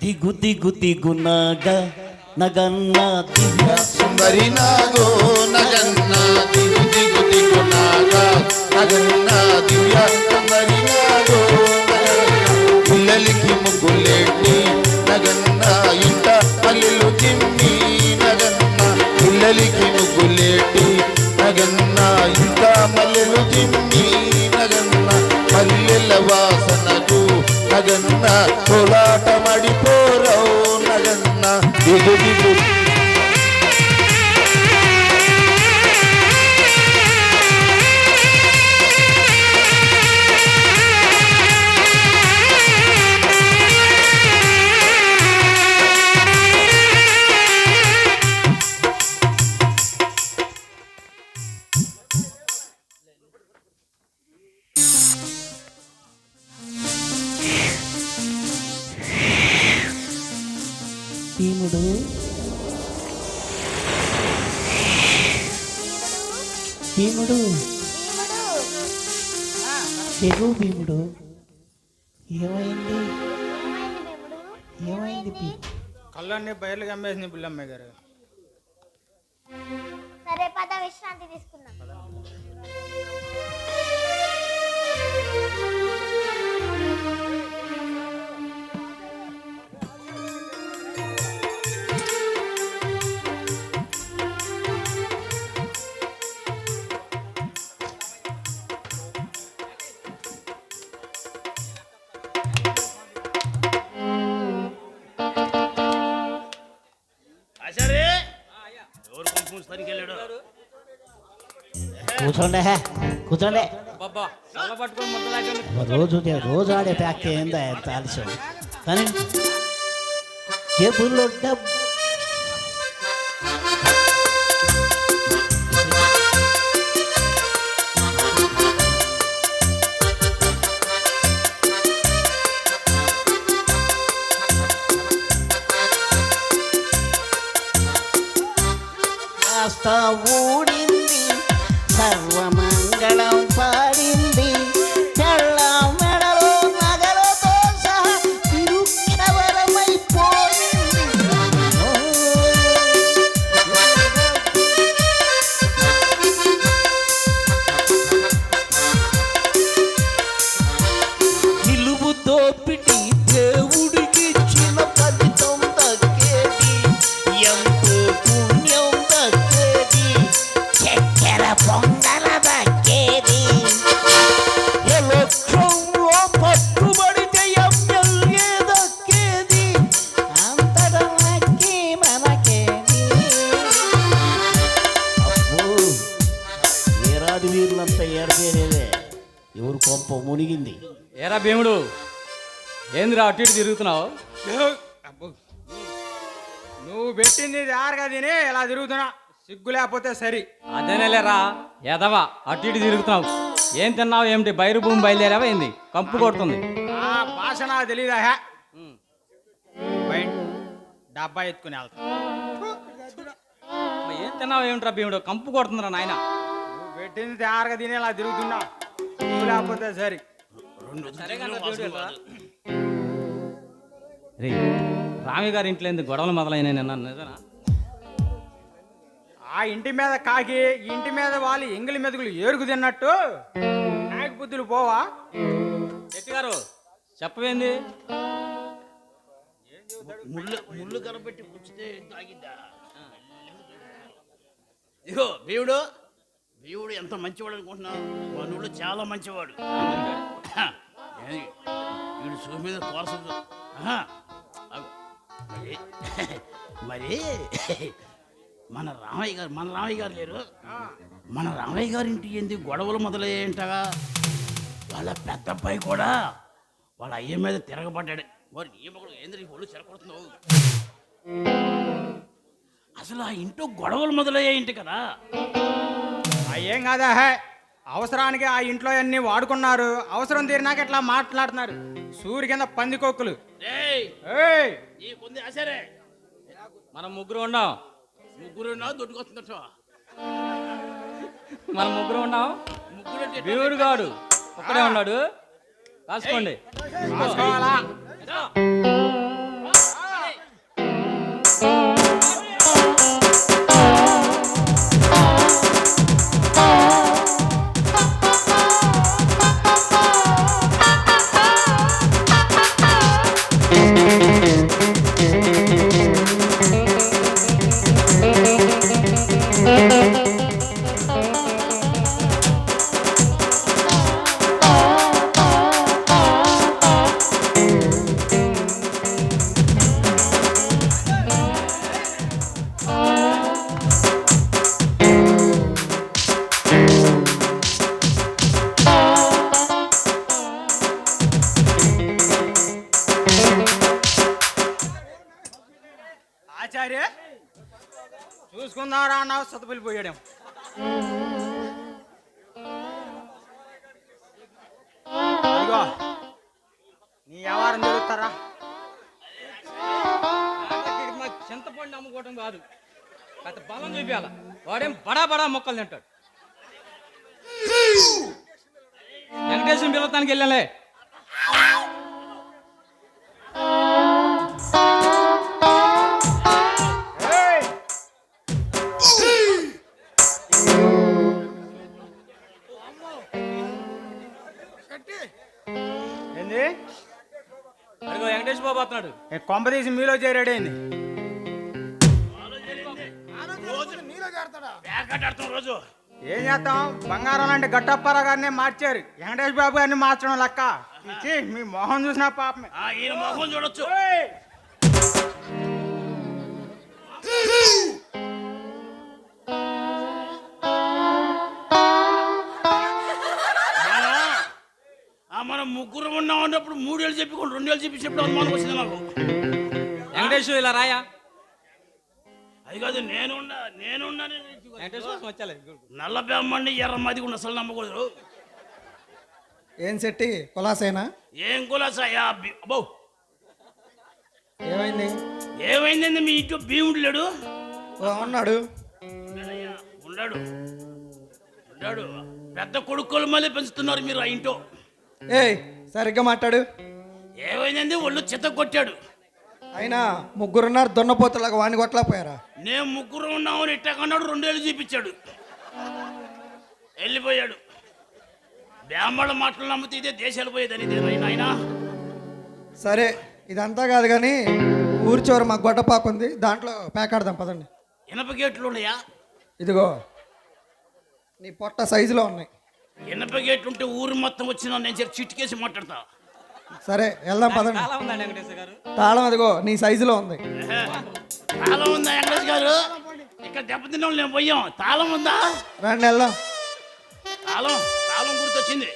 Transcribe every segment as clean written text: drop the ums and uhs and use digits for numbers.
దిగు దిగు దిగు నాగ నగన్న దివ్య సుందరి నాగో నగన్న దిగు దిగు దిగు నాగ నగన్న దివ్య సుందరి నాగో పిల్లలకి ముగ్గులేటి నగన్న ఇంట పల్లెలు చిమ్మి నగన్న పిల్లలకి ముగ్గులేటి నగన్న ఇంట మల్లెలు చిమ్మి నగన్న పల్లెల వాసనకు నగన్న కోలాటమడిపోరవు నగన్న దిగు దిగు భీముడు భీముడు దిగు భీముడు ఏమైంది ఏమైంది కళ్ళన్నీ బయలు కమ్మేసింది బుల్లమ్మ గారు. సరే పద విశ్రాంతి తీసుకుందాం. కూర్చోండి కూర్చోండి బాబా చల్ల పట్టుకొని మొదలాగండి. రోజు ఆడే ప్యాక్ ఏందా ఎంత ఆలస్యం కానీ జేబులో డబ్బు కాస్త ఊడింది సర్వమంగళం పాడింది తెల్ల మెడలో నగలతో సహా తిరుక్షవరమైపోయింది. నిలువుతో పిటి దేవుడికి ఇచ్చిన ఫలితం దక్కేది ఎంతో పుణ్యం దక్కేది చక్కెర పొంగల దక్కేది ఎలక్షన్లో పట్టుబడితే ఎమ్మెల్యే దక్కేది అంతటా నక్కి మనకేది. అబ్బో వీరాది వీరులంతా ఏడదేరేదే ఎవరు కొంప మునిగింది. ఏరా భీముడు ఏందిరా అటు ఇటు తిరుగుతున్నావు? అబ్బో. నువ్వు పెట్టింది దారుగా తిని ఇలా తిరుగుతున్నా సిగ్గు లేకపోతే సరి. అదేనేలేరా ఎదవా అటు ఇటు తిరుగుతున్నావు. ఏం తిన్నావు ఏమిటి? బైరు భూమి బయలుదేరావా ఏంది? కంపు కొడుతుంది. భాష నాకు తెలీదా? బయట డబ్బా ఎత్తుకుని వెళ్తా. ఏం తిన్నావు ఏమిట్రా భీముడు? కంపు కొడుతుందిరా నాయన. నువ్వు పెట్టింది దారుగా తిని ఇలా తిరుగుతున్నా సిగ్గు లేకపోతే సరి. రే రామి గారి ఇంట్లో ఎందుకు గొడవలు మొదలైనాయి నిన్న? నిజనా? ఆ ఇంటి మీద కాకి ఈ ఇంటి మీద వాళ్ళు ఎంగిలి మెతుకులు ఏరుకు తిన్నట్టు నాయకు బుద్ధులు పోవా? చెట్టు గారు చెప్పవేంది? ముళ్ళు కనబెట్టి పుచ్చితే తాగిద్దా? ఇగో దేవుడు ఎంత మంచివాడు అనుకుంటున్నావు? మనోళ్ళు చాలా మంచివాడు. వీడు సూ మీద కోరసదు. మరి మన రామయ్య గారు లేరు? మన రామయ్య గారి ఇంటి ఏంది గొడవలు మొదలయ్యాయంటగా. వాళ్ళ పెద్ద అబ్బాయి కూడా వాళ్ళ అయ్య మీద తిరగబడ్డాడు. మరి నీ మొగుడు ఏంది ఒళ్ళు చెరకొడుతున్నావు? అసలు ఆ ఇంట్లో గొడవలు మొదలయ్యాయింటి కదా. ఏం కాదా అవసరానికి ఆ ఇంట్లో అన్ని వాడుకున్నారు. అవసరం తీరినాక ఇట్లా మాట్లాడుతున్నారు. సూర్యు కింద పందికొక్కులు. మనం ముగ్గురు ఉన్నాం. దొడ్డుకొస్తున్నట్టు మనం ముగ్గురు ఉన్నాం. దేవుడు గాడు ఒక్కడే ఉన్నాడు. కాసుకోండి. చూసుకుందాం అన్నావు సతపిల్లిపోయాడేం. ఇదిగో నీ వ్యవహారం జరుగుతారా? చింతపండు అమ్ముకోవటం కాదు, అంత బలం చూపించాల. వాడేం బడా బడా మొక్కలు తింటాడు. వెంకటేశ్వరం పిలవటానికి వెళ్ళాలే. ఏంది అడిగో వెంకటేశ్వర బాబు వస్తున్నాడు. కొంప తీసి మీలో చేరాడేంది? రోజు ఏం చేస్తాం, బంగారం లాంటి గట్టప్పారా గారినే మార్చారు, వెంకటేష్ బాబు గారిని మార్చడం లెక్క. ఇచ్చి మీ మొహం చూసిన పాపమే. ఈయన మొహం చూడొచ్చు. మనం ముగ్గురు ఉన్నాం అన్నప్పుడు 3 ఏళ్ళు చెప్పుకోండి, 2 ఏళ్ళు చెప్పించినప్పుడు అనుమానం వచ్చింది నాకు. వెంకటేష్ ఇలా రాయా. అది కాదు, నేనున్నా వచ్చాలి. నల్ల బెమ్మండి ఎర్రమ్మది కూడా అసలు నమ్మకూడదు. ఏం శెట్టి కులాసేనా? ఏం కులాసాయా? అబ్బో ఏమైంది? ఏమైందండి? మీ ఇంట్లో భీముడు లేడు? ఉన్నాడు. ఉన్నాడు. పెద్ద కొడుకులు మళ్ళీ పెంచుతున్నారు మీరు ఆ ఇంట్లో. ఏయ్ సరిగ్గా మాట్లాడు. ఏమైందండి? ఒళ్ళు చిత్త కొట్టాడు. అయినా ముగ్గురున్నారు, దున్నపోతులాగా వాణి కొట్టలేకపోయారా? నేను ముగ్గురు ఉన్నామని ఇట్టకన్నాడు, 2 ఏళ్ళు చూపించాడు, వెళ్ళిపోయాడు. బ్రాహ్మణ మాటలు నమ్మితే ఇదే దేశాలు పోయేదని ఆయన. సరే ఇదంతా కాదు కానీ ఊరి చివర మాకు గొడ్డపాకు ఉంది, దాంట్లో పేకాడదాం పదండి. ఇనప గేట్లు ఉన్నాయా? ఇదిగో నీ పొట్ట సైజులో ఉన్నాయి. ఇనప గేట్లు ఉంటే ఊరు మొత్తం వచ్చినా నేను చెప్పి చిట్టుకేసి మాట్లాడతా. సరే వెళ్దాం పదండి. చాలా ఉందండి వెంకటేశ్వర గారు. తాళం అదిగో నీ సైజులో ఉంది. తాళం ఉందా వెంకటేష్ గారు? ఇక్కడ దెబ్బతిన్న వాళ్ళు నేను పోయాం. తాళం ఉందా? రండి వెళ్దాం. తాళం గుర్తొచ్చింది.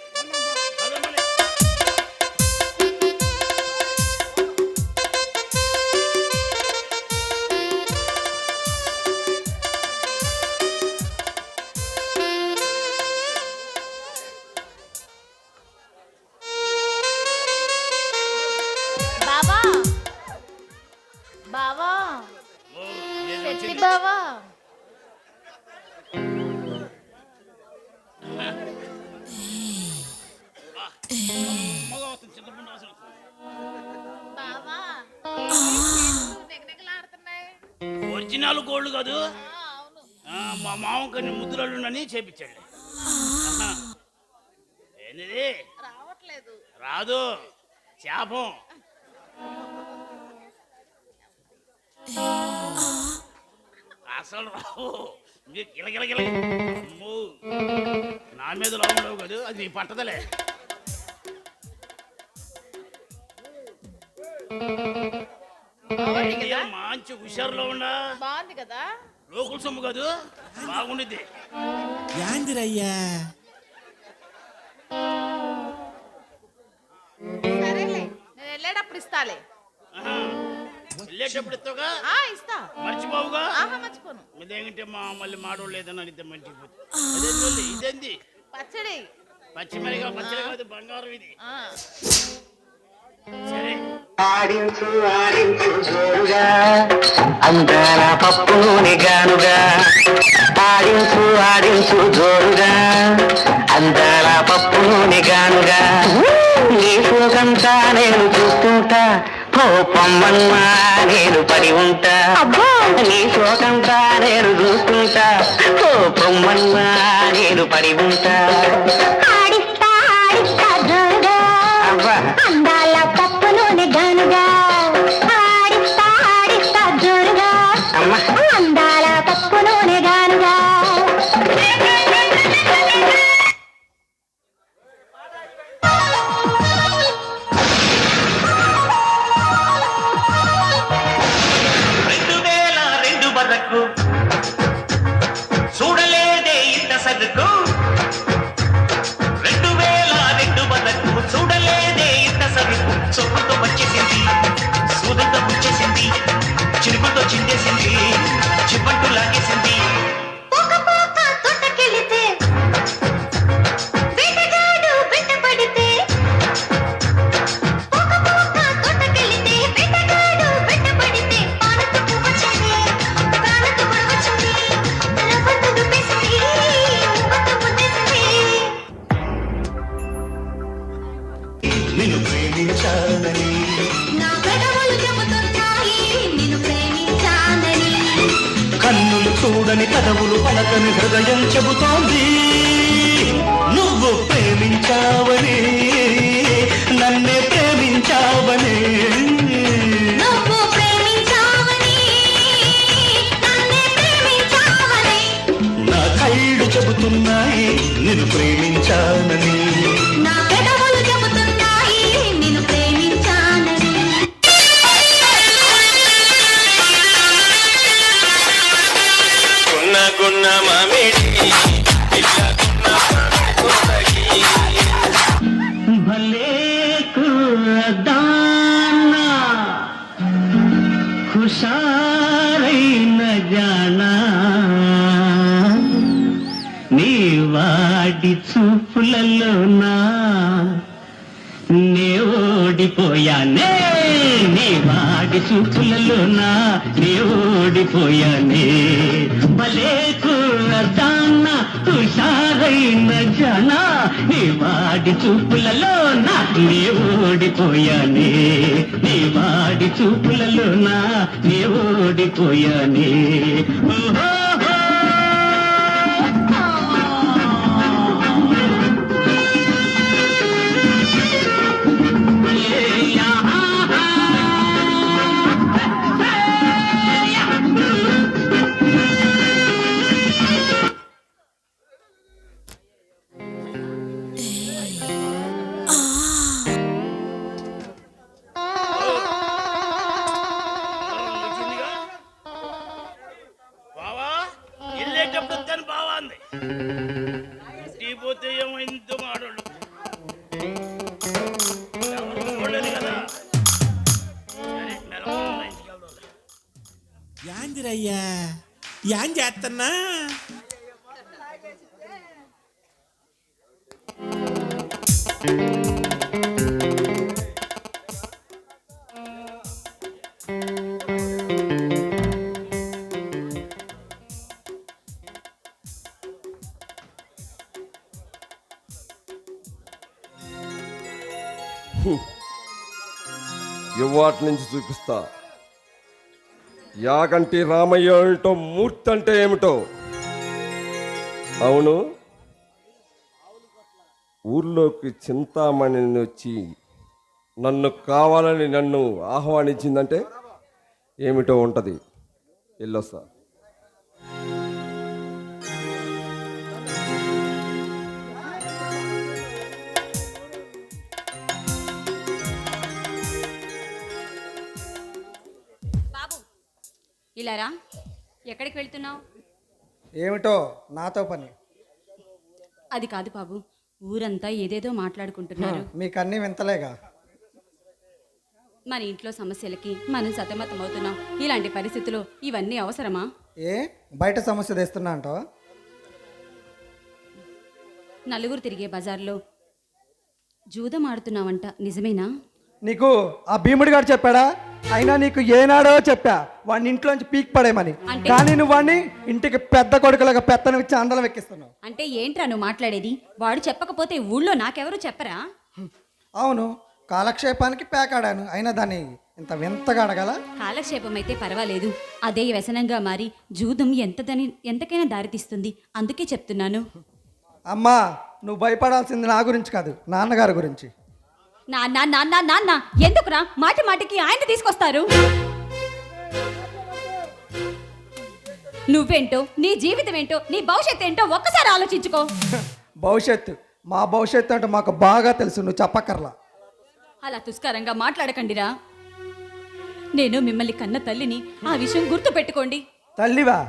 బావా బావా శెట్టి బావా, బావా ఒరిజినల్ గోల్డ్ కాదు, మా మామ కొన్ని ముద్దులని చేపించాడు. ఏంది? రావట్లేదు. రాదు, శాపం. అసలు రావు. మీరు గిలగిలగిల నా మీద రావు కాదు, అది నీ పట్టదలే. మంచి హుషారులో ఉన్నా బాగుంది కదా? లోకల్ సొమ్ము కాదు, బాగుండిద్ది. యాందిరయ్యా సరేలే, నేను వెళ్ళేటప్పుడు ఇస్తాలే. వెళ్ళేటప్పుడు ఇస్తావుగా? ఇస్తా. మర్చిపోవుగా? మర్చిపోను. ఇదేంటే మళ్ళీ మాడోళ్ళు లేదని అడిగితే మంచిది. ఇదేంది? పచ్చడి. పచ్చిమిరగా పచ్చడి కాదు, బంగారం ఇది. సరే ఆడించు ఆడించు జోరుగా అందాల పప్పు నూనె గానుగా. ఆడించు ఆడించు జోరుగా అందాల పప్పు నూనె గానుగా. నీ సుఖంతా నేను చూస్తుంటా, ఓ పొమ్మన్నా నేను పడి ఉంటా. నీ శోకంతా నేను చూస్తుంటా, ఓ పొమ్మన్నా నేను పడి ఉంటా. ఆడిస్తా ఆడిస్తా జోరుగా అందాల పప్పు నూనె గానుగా. ఆడిస్తా ఆడిస్తా జోరుగా అందాల పప్పు నూనె గానుగా. చూడలేదే ఇంత సరుకు, 2002 వరకు చూడలేదే ఇంత సరుకు. సొప్పుతో వచ్చేసింది, సూదంతో గుచ్చేసింది, చిరుకుతో చిందేసింది, చిప్పంటూ లాగేసింది. నిన్ను ప్రేమించాలని. నా పెదవులు చెబుతున్నాయి నిన్ను ప్రేమించానని. కన్నులు చూడని కదవులు పలకని హృదయం చెబుతోంది నువ్వు ప్రేమించావని, నన్నే ప్రేమించావని. నువ్వు ప్రేమించావని నన్నే ప్రేమించావని. నా కళ్ళు చెబుతున్నాయి నిన్ను ప్రేమించానని. నా పెదవులు చెబుతున్నాయి నిన్ను ప్రేమించానని. గున్న గున్న మామిడి భలే కుర్రదానా హుషారైన జానా నీ వాడి చూపులలోనా నే ఓడిపోయానే, నీ వాడి చూపులలోనా నే ఓడిపోయానే. భలే కుర్రదానా హుషారైన జానా నీ వాడి చూపులలోనా నే ఓడిపోయానే, నీ వాడి చూపులలోనా నే ఓడిపోయానే. ఓహో బావా వెళ్ళేటప్పుడు తను బావా అంది. ఇంటికి పోతే ఏమో ఇంత మాడోళ్ళు ఎవరు చూడలేదు కదా. సరే మెల్లగా ఇంటికి వెళ్దాం. యాందిరయ్యా యాం చేస్తున్నా? ఇవాటి నుంచి చూపిస్తా యాగంటి రామయ్య ఏమిటో, మూర్తి అంటే ఏమిటో. అవును, ఊర్లోకి చింతామణి వచ్చి నన్ను కావాలని నన్ను ఆహ్వానించిందంటే ఏమిటో ఉంటుంది. వెళ్ళొస్తా. బాబు ఇలారా, ఎక్కడికి వెళ్తున్నావు? ఏమిటో నాతో పని. అది కాదు బాబు, ఊరంతా ఏదేదో మాట్లాడుకుంటున్నారు. మీకు అన్నీ వింతలేగా. మన ఇంట్లో సమస్యలకి మనం సతమతమవుతున్నాం. ఇలాంటి పరిస్థితుల్లో ఇవన్నీ అవసరమా? ఏ బయట సమస్య తెస్తున్నా అంటావా? నలుగురు తిరిగే బజార్లో జూదం ఆడుతున్నావంట, నిజమేనా? నీకు ఆ భీముడి గారు చెప్పాడా? అయినా నీకు ఏనాడో చెప్పా వాడిని ఇంట్లోంచి పీక్ పడేయమని. అంటే? కానీ నువ్వు వాడిని ఇంటికి పెద్ద కొడుకులాగా పెత్తనం ఇచ్చి అందలం ఎక్కిస్తున్నావు. అంటే ఏంట్రా నువ్వు మాట్లాడేది? వాడు చెప్పకపోతే ఊళ్ళో నాకెవరు చెప్పరా? అవును, కాలక్షేపానికి పేకాడాను, అయినా దాన్ని ఇంత వింతగా అడగల. కాలక్షేపం అయితే పర్వాలేదు, అదే వ్యసనంగా మారి జూదం ఎంతకైనా దారితీస్తుంది. అందుకే చెప్తున్నాను. అమ్మా, నువ్వు భయపడాల్సింది నా గురించి కాదు, నాన్నగారి గురించి. నాన్న నాన్న నాన్న ఎందుకురా మాటి మాటికి ఆయన తీసుకొస్తారు? నువ్వేంటో, నీ జీవితం ఏంటో, నీ భవిష్యత్తు ఏంటో ఒక్కసారి ఆలోచించుకో. భవిష్యత్తు, మా భవిష్యత్తు అంటే మాకు బాగా తెలుసు, నువ్వు చెప్పక్కర్లా. అలా తుస్కారంగా మాట్లాడకండిరా. నేను మిమ్మల్ని కన్న తల్లిని, ఆ విషయం గుర్తు పెట్టుకోండి. తల్లివా?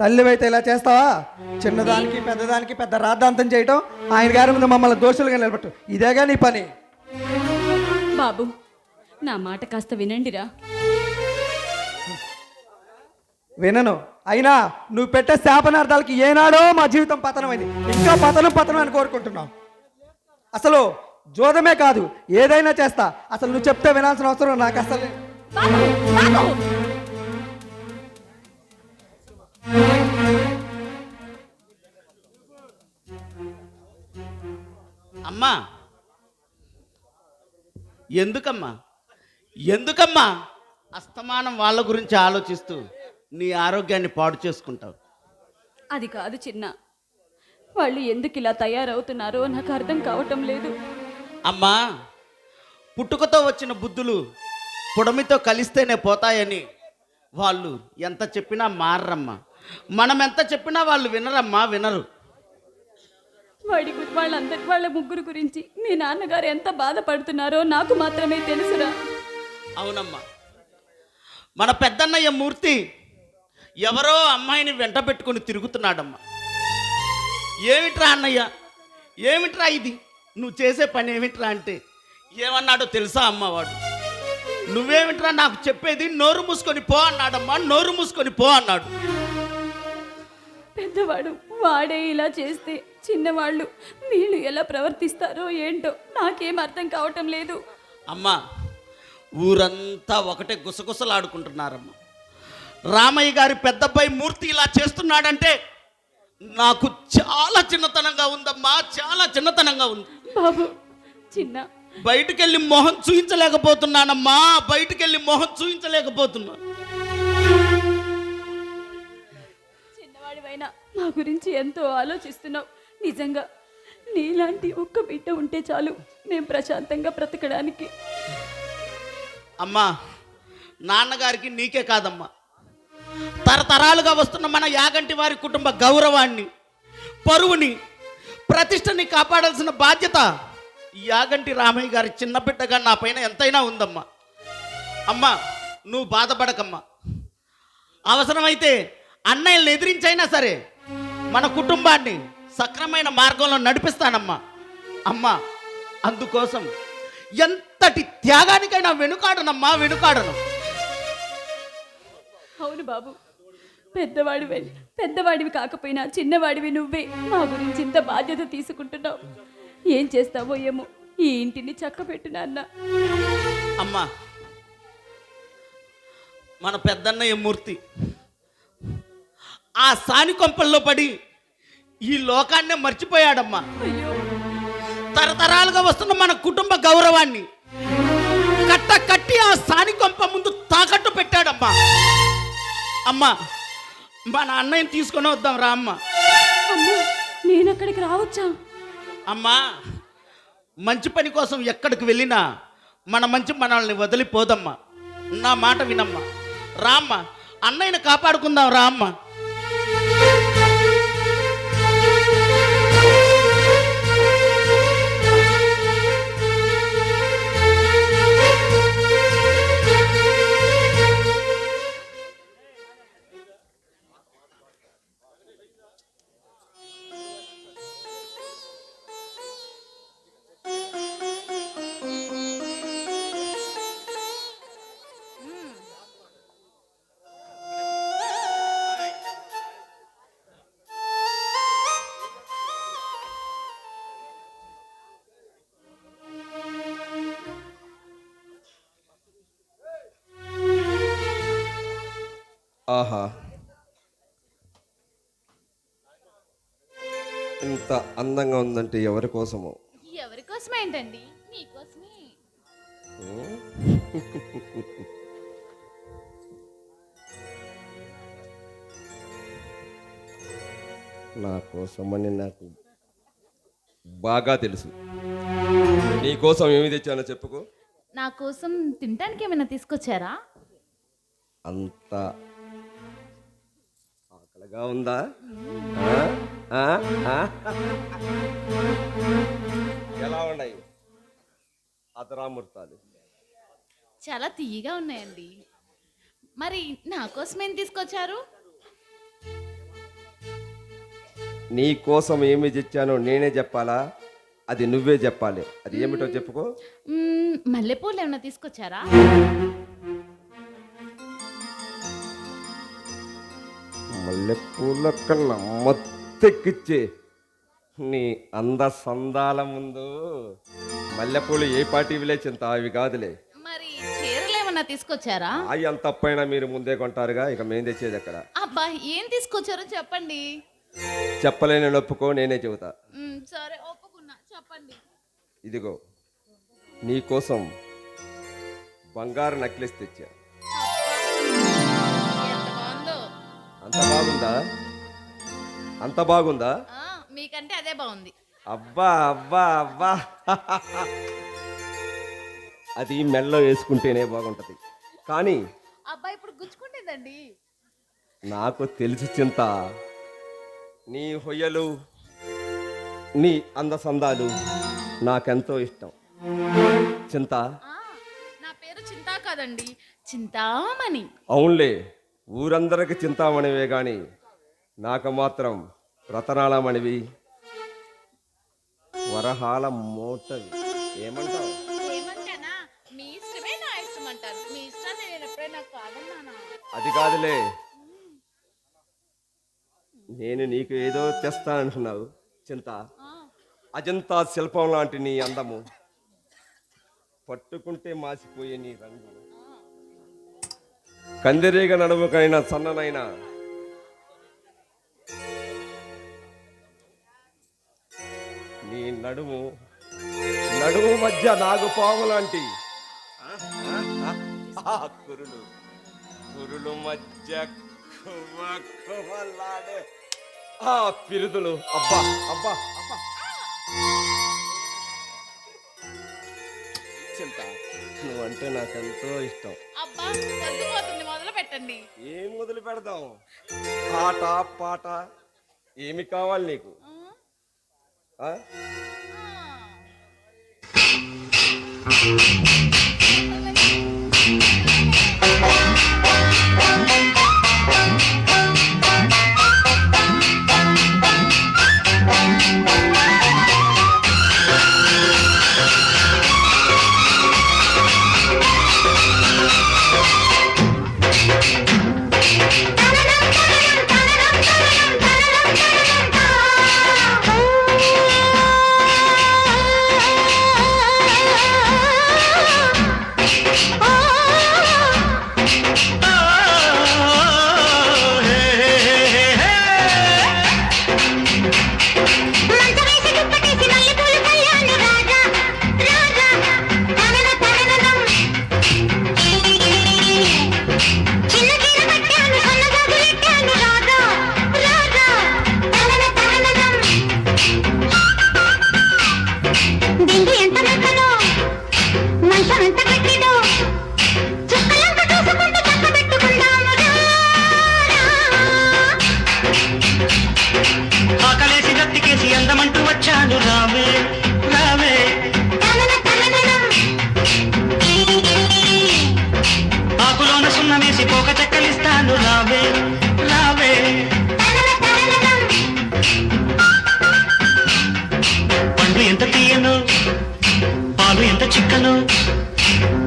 తల్లివైతే ఇలా చేస్తావా? చిన్నదానికి పెద్దదానికి పెద్ద రాద్ధాంతం చేయటం, ఆయన గారి ముందు మమ్మల్ని దోషులుగా నిలబెట్టు, ఇదేగా నీ పని. బాబు, నా మాట కాస్త వినండిరా. వినను. అయినా నువ్వు పెట్టే శాపనార్థాలకి ఏనాడో మా జీవితం పతనమైంది, ఇంకా పతనం అని కోరుకుంటున్నావు. అసలు జోదమే కాదు, ఏదైనా చేస్తా. అసలు నువ్వు చెప్తే వినాల్సిన అవసరం నాకు అసలు లేదు. బాబు, బాబు. అమ్మా, ఎందుకమ్మా ఎందుకమ్మా అస్తమానం వాళ్ళ గురించి ఆలోచిస్తూ నీ ఆరోగ్యాన్ని పాడు చేసుకుంటావు? అది కాదు చిన్న, వాళ్ళు ఎందుకు ఇలా తయారవుతున్నారో నాకు అర్థం కావటం లేదు. అమ్మా, పుట్టుకతో వచ్చిన బుద్ధులు పొడమితో కలిస్తేనే పోతాయని వాళ్ళు ఎంత చెప్పినా మారరమ్మా. మనం ఎంత చెప్పినా వాళ్ళు వినరమ్మా, వినరు. వాళ్ళ ముగ్గురు గురించి మీ నాన్నగారు ఎంత బాధపడుతున్నారో నాకు మాత్రమే తెలుసురా. అవునమ్మా, మన పెద్దన్నయ్య మూర్తి ఎవరో అమ్మాయిని వెంట పెట్టుకుని తిరుగుతున్నాడమ్మా. ఏమిట్రా అన్నయ్య, ఏమిట్రా ఇది, నువ్వు చేసే పని ఏమిట్రా అంటే ఏమన్నాడో తెలుసా అమ్మ వాడు? నువ్వేమిట్రా నాకు చెప్పేది, నోరు మూసుకొని పో అన్నాడమ్మా. నోరు మూసుకొని పో అన్నాడు. పెద్దవాడు వాడే ఇలా చేస్తే చిన్నవాళ్ళు వీళ్ళు ఎలా ప్రవర్తిస్తారో ఏంటో నాకేం అర్థం కావటం లేదు. అమ్మా, ఊరంతా ఒకటే గుసగుసలాడుకుంటున్నారమ్మా. రామయ్య గారి పెద్దబ్బాయి మూర్తి ఇలా చేస్తున్నాడంటే నాకు చాలా చిన్నతనంగా ఉందమ్మా, చాలా చిన్నతనంగా ఉంది. బాబు చిన్న, బయటికెళ్ళి మొహం చూయించలేకపోతున్నానమ్మా, బయటికెళ్ళి మొహం చూయించలేకపోతున్నా. చిన్నవాడివైనా మా గురించి ఎంతో ఆలోచిస్తున్నావు. నిజంగా నీలాంటి ఒక్క బిడ్డ ఉంటే చాలు నేను ప్రశాంతంగా బ్రతకడానికి. అమ్మా, నాన్నగారికి నీకే కాదమ్మా, తరతరాలుగా వస్తున్న మన యాగంటి వారి కుటుంబ గౌరవాన్ని, పరువుని, ప్రతిష్టని కాపాడాల్సిన బాధ్యత యాగంటి రామయ్య గారి చిన్న బిడ్డగా నా పైన ఎంతైనా ఉందమ్మా. అమ్మా, నువ్వు బాధపడకమ్మా. అవసరమైతే అన్నయ్యలను ఎదిరించైనా సరే మన కుటుంబాన్ని సక్రమైన మార్గంలో నడిపిస్తానమ్మా. అమ్మా, అందుకోసం ఎంతటి త్యాగానికైనా వెనుకాడనమ్మా, వెనుకాడను. అవును బాబు, పెద్దవాడివి కాకపోయినా చిన్నవాడివి నువ్వే మా గురించి ఇంత బాధ్యత తీసుకుంటున్నావు. ఏం చేస్తావో ఏమో, ఈ ఇంటిని చక్కబెట్టు నాన్న. అమ్మా, మన పెద్దన్నయ్య మూర్తి ఆ సాని కొంపల్లో పడి ఈ లోకాన్నే మర్చిపోయాడమ్మా. అయ్యో, తరతరాలుగా వస్తున్న మన కుటుంబ గౌరవాన్ని కట్టి ఆ సాని కొంప ముందు తాకట్టు పెట్టాడమ్మా. అమ్మా, మన అన్నయ్యని తీసుకొని వద్దాం రా అమ్మ. అమ్మా, నేను అక్కడికి రావచ్చా? అమ్మా, మంచి పని కోసం ఎక్కడికి వెళ్ళినా మన మంచి మనల్ని వదిలిపోదమ్మా. నా మాట వినమ్మా, రామ్మ, అన్నయ్యని కాపాడుకుందాం రా అమ్మ. ఆహా, ఇంత అందంగా ఉందంటే ఎవరి కోసమో? ఎవరి కోసమే ఏంటండి, మీకోసమే. నా కోసమని నాకు బాగా తెలుసు. నీ కోసం ఏమి తెచ్చానో చెప్పుకో. నా కోసం తినడానికి ఏమైనా తీసుకొచ్చారా? అంత ఆకలిగా ఉందా? ఎలా ఉన్నాయి అతరామృతాలు? చాలా తీయగా ఉన్నాయండి. మరి నా కోసం ఏం తీసుకొచ్చారు? నీ కోసం ఏమి తెచ్చానో నేనే చెప్పాలా? అది నువ్వే చెప్పాలి. అది ఏమిటో చెప్పుకో. మల్లెపూలు ఏమైనా తీసుకొచ్చారా? మల్లెపూల కన్నా మొత్తెక్కిచ్చే నీ అంద సందాల ముందు మల్లెపూలు ఏ పార్టీ విలేచింత అవి కాదులే. మరి చీరలు ఏమైనా తీసుకొచ్చారా? అవి అంత తప్పైనా మీరు ముందే కొంటారుగా, ఇక మేము తెచ్చేది ఎక్కడ? అబ్బా, ఏం తీసుకొచ్చారో చెప్పండి. చెప్పలేని ఒప్పుకో, నేనే చెబుతా. సరే, ఒప్పుకున్నా, చెప్పండి. ఇదిగో, నీ కోసం బంగారు నెక్లెస్ తెచ్చా. ఎంత బాగుందో. అంత బాగుందా? అంత బాగుందా? మీకంటే అదే బాగుంది. అబ్బా అబ్బా అబ్బా అది మెడలో వేసుకుంటేనే బాగుంటది, కానీ అబ్బా ఇప్పుడు గుచ్చుకుంటుందండి. నాకు తెలుసు చింత, నీ హొయ్యలు నీ అందసందాలు నాకెంతో ఇష్టం. చింత, నా పేరు చింతా కాదండి, చింతామణి. అవునులే, ఊరందరికి చింతామణివే గాని నాకు మాత్రం రతనాలమణివి, వరహాల మూటవి. ఏమంటావు? ఏమంటానా? మీ ఇష్టమే నా ఇష్టం అంటాను. మీ ఇష్టాన్ని నేను ఎప్పుడైనా కాదన్నానా? అది కాదులే, నేను నీకు ఏదో తెస్తానంటున్నావు చింత. అజంతా శిల్పం లాంటి నీ అందము, పట్టుకుంటే మాసిపోయే నీ రంగు, కందిరీగ నడుముకైనా సన్ననైనా నీ నడుము మధ్య నాగుపాము లాంటి కురులు మధ్య కువ్వలాడే ఆ పిరుదులు. అబ్బా అబ్బా అబ్బా చింత, నువ్వంటే నాకెంతో ఇష్టం. అబ్బా పొద్దుపోతుంది, మొదలు పెట్టండి. ఏం మొదలు పెడదాం? పాట పాట ఏమి కావాలి నీకు? ఆ?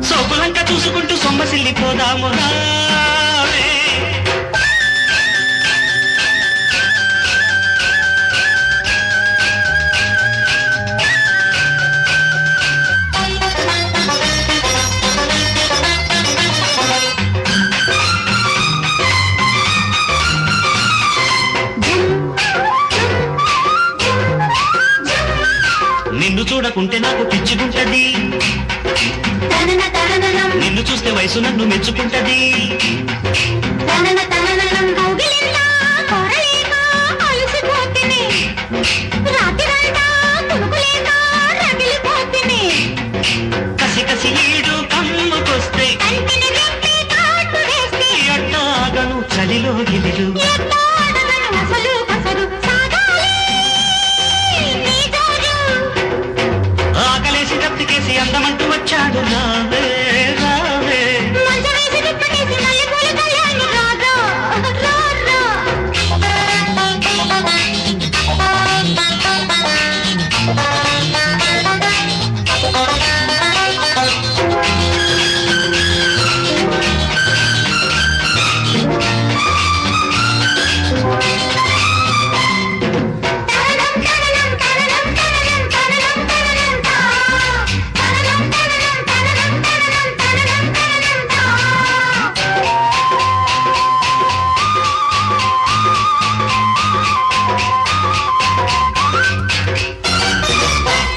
సోకులంక చూసుకుంటూ సొమ్మసిల్లిపోదాము. నిన్ను చూడకుంటే నాకు పిచ్చుకుంటది, నిన్ను చూస్తే వయసు నన్ను మెచ్చుకుంటది. కసి కసి ఈడు కమ్ముకొస్తే ఎట్టాగను చలిలో గిలిలు. ఆకలేసి తప్పికేసి అందమంటూ వచ్చాడు రావే రావే.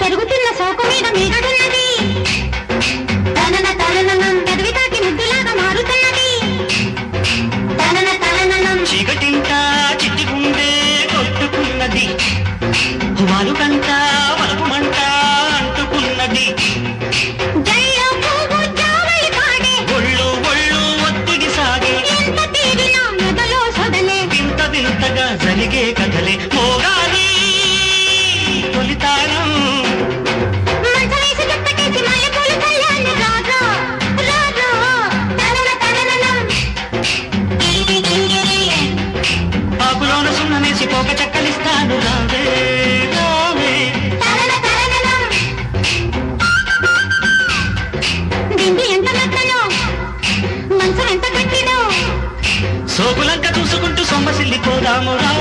పెరుగుతున్న సోకు మీద మీగడున్నది. ఆకలిస్తాను రావే రావే తరల తరలనం. దిండి ఎంత మెత్తనో, మంచం ఎంత గట్టిదో. సోకులంక చూసుకుంటూ సొమ్మసిల్లిపోదాము రా